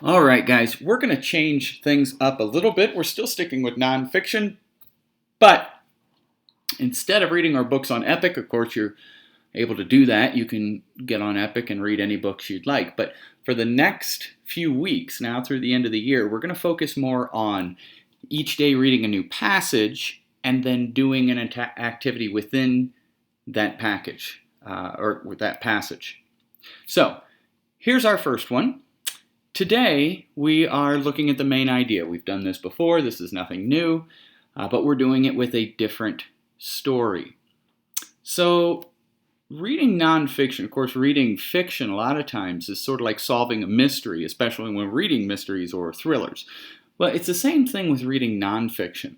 All right, guys, we're going to change things up a little bit. We're still sticking with nonfiction, but instead of reading our books on Epic, of course, you're able to do that. You can get on Epic and read any books you'd like. But for the next few weeks, now through the end of the year, we're going to focus more on each day reading a new passage and then doing an activity within that package or with that passage. So here's our first one. Today, we are looking at the main idea. We've done this before. This is nothing new, but we're doing it with a different story. So reading nonfiction, of course, reading fiction a lot of times is sort of like solving a mystery, especially when reading mysteries or thrillers. Well, it's the same thing with reading nonfiction.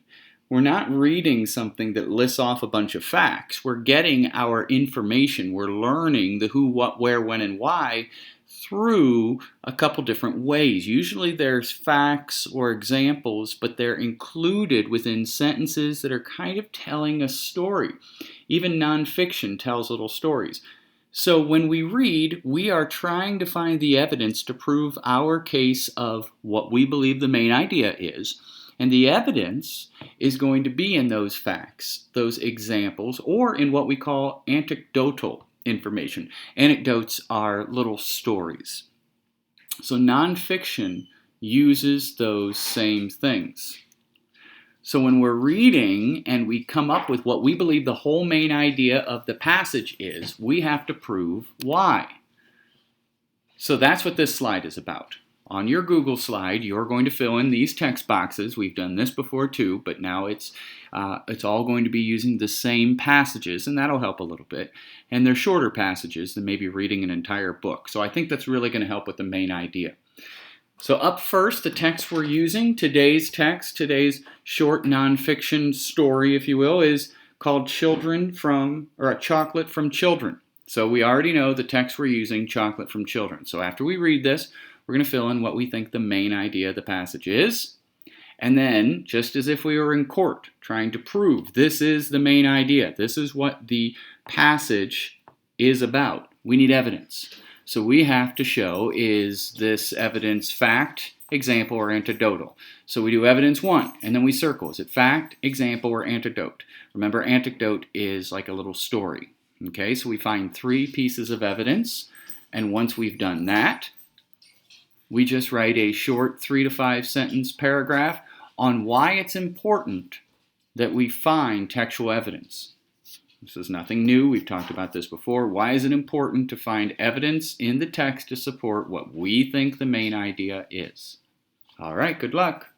We're not reading something that lists off a bunch of facts. We're getting our information. We're learning the who, what, where, when, and why through a couple different ways. Usually there's facts or examples, but they're included within sentences that are kind of telling a story. Even nonfiction tells little stories. So when we read, we are trying to find the evidence to prove our case of what we believe the main idea is. And the evidence is going to be in those facts, those examples, or in what we call anecdotal information. Anecdotes are little stories. So nonfiction uses those same things. So when we're reading and we come up with what we believe the whole main idea of the passage is, we have to prove why. So that's what this slide is about. On your Google slide, you're going to fill in these text boxes. We've done this before too, but now it's all going to be using the same passages, and that'll help a little bit. And they're shorter passages than maybe reading an entire book. So I think that's really going to help with the main idea. So up first, the text we're using, today's text, today's short nonfiction story, if you will, is called Chocolate from Children. So we already know the text we're using, Chocolate from Children. So after we read this, we're going to fill in what we think the main idea of the passage is. And then, just as if we were in court trying to prove this is the main idea, this is what the passage is about, we need evidence. So we have to show, is this evidence fact, example, or anecdotal? So we do evidence 1, and then we circle. Is it fact, example, or anecdote? Remember, anecdote is like a little story. Okay, so we find 3 pieces of evidence, and once we've done that, we just write a short 3 to 5 sentence paragraph on why it's important that we find textual evidence. This is nothing new. We've talked about this before. Why is it important to find evidence in the text to support what we think the main idea is? All right, good luck.